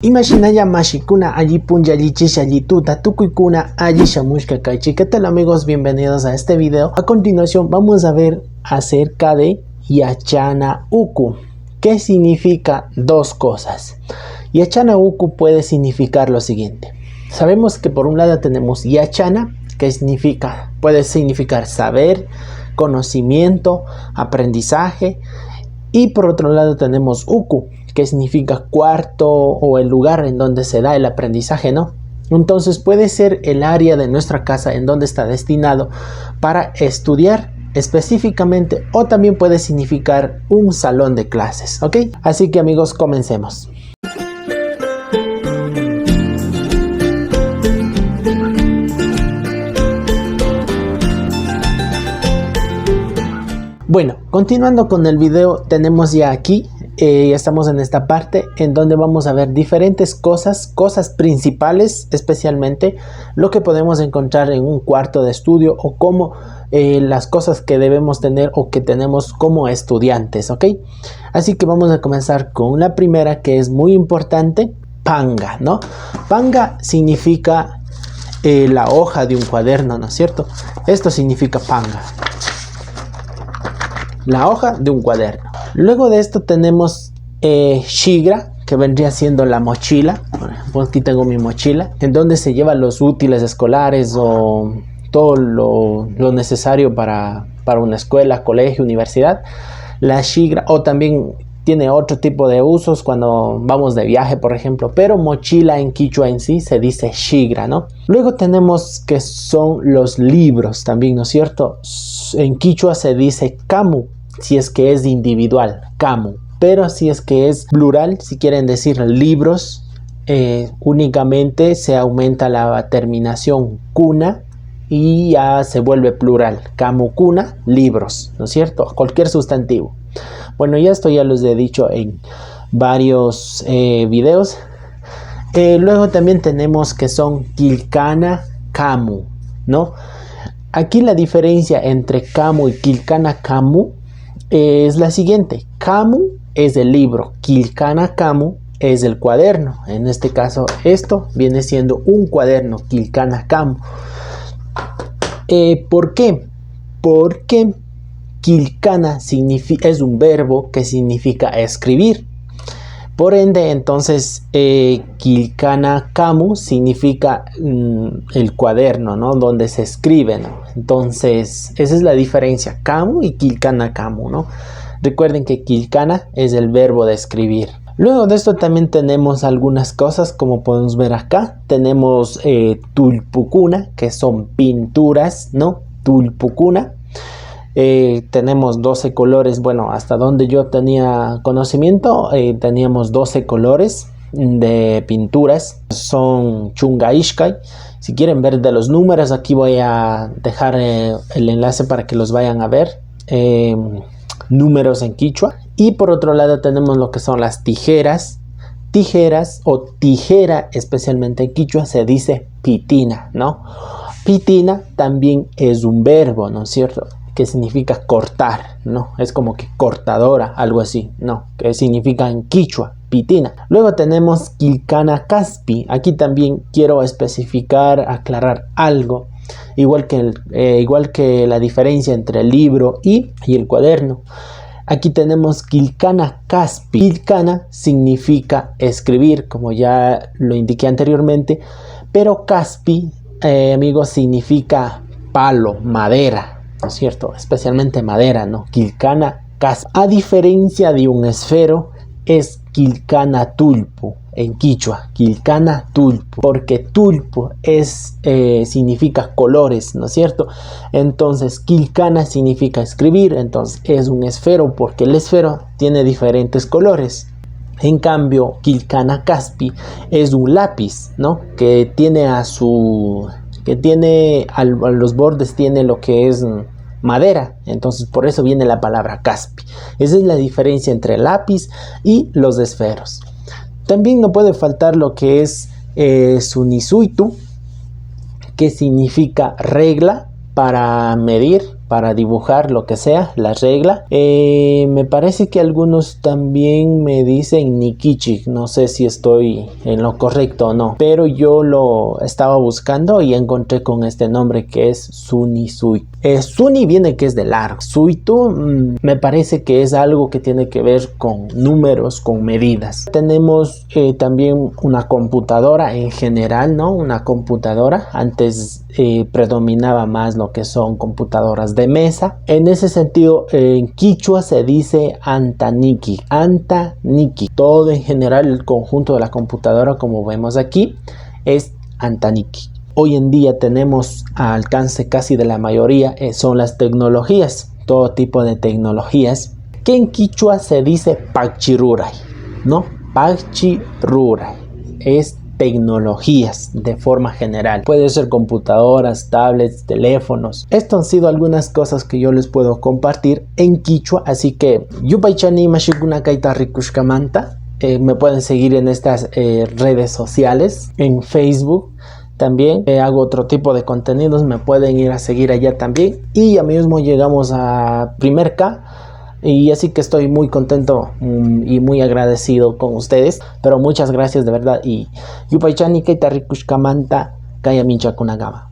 Imaginaya mashikuna allí punyallichish allí tuta tukuykuna allí shamushka kaichi. ¿Qué tal amigos? Bienvenidos a este video. A continuación vamos a ver acerca de Yachana Uku. ¿Qué significa dos cosas? Yachana Uku puede significar lo siguiente. Sabemos que por un lado tenemos Yachana, que puede significar saber, conocimiento, aprendizaje. Y por otro lado tenemos Uku, que significa cuarto o el lugar en donde se da el aprendizaje, ¿no? Entonces puede ser el área de nuestra casa en donde está destinado para estudiar específicamente, o también puede significar un salón de clases, ¿ok? Así que amigos, comencemos. Bueno, continuando con el video, tenemos ya aquí, ya estamos en esta parte en donde vamos a ver diferentes cosas principales, especialmente lo que podemos encontrar en un cuarto de estudio o como las cosas que debemos tener o que tenemos como estudiantes, ¿ok? Así que vamos a comenzar con la primera, que es muy importante, panga, ¿no? Panga significa la hoja de un cuaderno, ¿no es cierto? Esto significa panga. La hoja de un cuaderno. Luego de esto tenemos shigra, que vendría siendo la mochila. Bueno, aquí tengo mi mochila, en donde se llevan los útiles escolares o todo lo necesario para una escuela, colegio, universidad. La shigra, o también tiene otro tipo de usos cuando vamos de viaje, por ejemplo, pero mochila en quichua en sí se dice shigra, ¿no? Luego tenemos que son los libros también, ¿no es cierto? En quichua se dice kamu, si es que es individual, kamu, pero si es que es plural, si quieren decir libros, únicamente se aumenta la terminación kuna y ya se vuelve plural, kamu kuna, libros, ¿no es cierto? Cualquier sustantivo. Bueno, ya esto ya los he dicho en varios videos. Luego también tenemos que son kilkana, kamu, ¿no? Aquí la diferencia entre kamu y kilkana, kamu es la siguiente. Kamu es el libro, kilkana kamu es el cuaderno. En este caso esto viene siendo un cuaderno, kilkana kamu. ¿Por qué? Porque kilkana es un verbo que significa escribir. Por ende, entonces, kilkana kamu significa el cuaderno, ¿no? Donde se escribe, ¿no? Entonces, esa es la diferencia, kamu y kilkana kamu, ¿no? Recuerden que kilkana es el verbo de escribir. Luego de esto también tenemos algunas cosas, como podemos ver acá. Tenemos tulpukuna, que son pinturas, ¿no? Tulpukuna. Tenemos 12 colores, bueno, hasta donde yo tenía conocimiento, teníamos 12 colores de pinturas, son chungaishkai. Si quieren ver de los números, aquí voy a dejar el enlace para que los vayan a ver, números en quichua. Y por otro lado tenemos lo que son las tijeras o tijera, especialmente en quichua se dice pitina, ¿no? Pitina también es un verbo, ¿no es cierto?, que significa cortar, ¿no? Es como que cortadora, algo así, ¿no? Que significa en quichua, pitina. Luego tenemos kilkana kaspi. Aquí también quiero especificar, aclarar algo. Igual que la diferencia entre el libro y el cuaderno. Aquí tenemos kilkana kaspi. Kilkana significa escribir, como ya lo indiqué anteriormente. Pero kaspi, amigos, significa palo, madera, ¿no es cierto? Especialmente madera, ¿no? Kilkana kaspi. A diferencia de un esfero, es kilkana tulpu en quichua, kilkana tulpu, porque tulpu significa colores, ¿no es cierto? Entonces kilkana significa escribir, entonces es un esfero porque el esfero tiene diferentes colores. En cambio, kilkana kaspi es un lápiz, ¿no? Que tiene a los bordes tiene lo que es madera, entonces por eso viene la palabra kaspi. Esa es la diferencia entre el lápiz y los esferos. También no puede faltar lo que es sunisuitu, que significa regla para medir, para dibujar lo que sea, la regla. Me parece que algunos también me dicen Nikichi, no sé si estoy en lo correcto o no, pero yo lo estaba buscando y encontré con este nombre que es Suni Sui. Suni viene que es de largo, Suitu me parece que es algo que tiene que ver con números, con medidas. Tenemos también una computadora en general, ¿no? Una computadora, antes predominaba más lo que son computadoras de mesa. En ese sentido, en quichua se dice antaniki, antaniki. Todo en general, el conjunto de la computadora, como vemos aquí, es antaniki. Hoy en día tenemos al alcance casi de la mayoría, son las tecnologías, todo tipo de tecnologías, que en quichua se dice pachiruray, ¿no? Pachiruray es tecnologías de forma general. Puede ser computadoras, tablets, teléfonos. Esto han sido algunas cosas que yo les puedo compartir en quichua, así que yupaychani mashiguna kaita rikushkamanta. Me pueden seguir en estas redes sociales, en Facebook. También hago otro tipo de contenidos, me pueden ir a seguir allá también. Y ya mismo llegamos a primer K. Y así que estoy muy contento y muy agradecido con ustedes. Pero muchas gracias de verdad. Y Yupaychani Kaita Rikushkamanta Kaya Mincha Kunagama.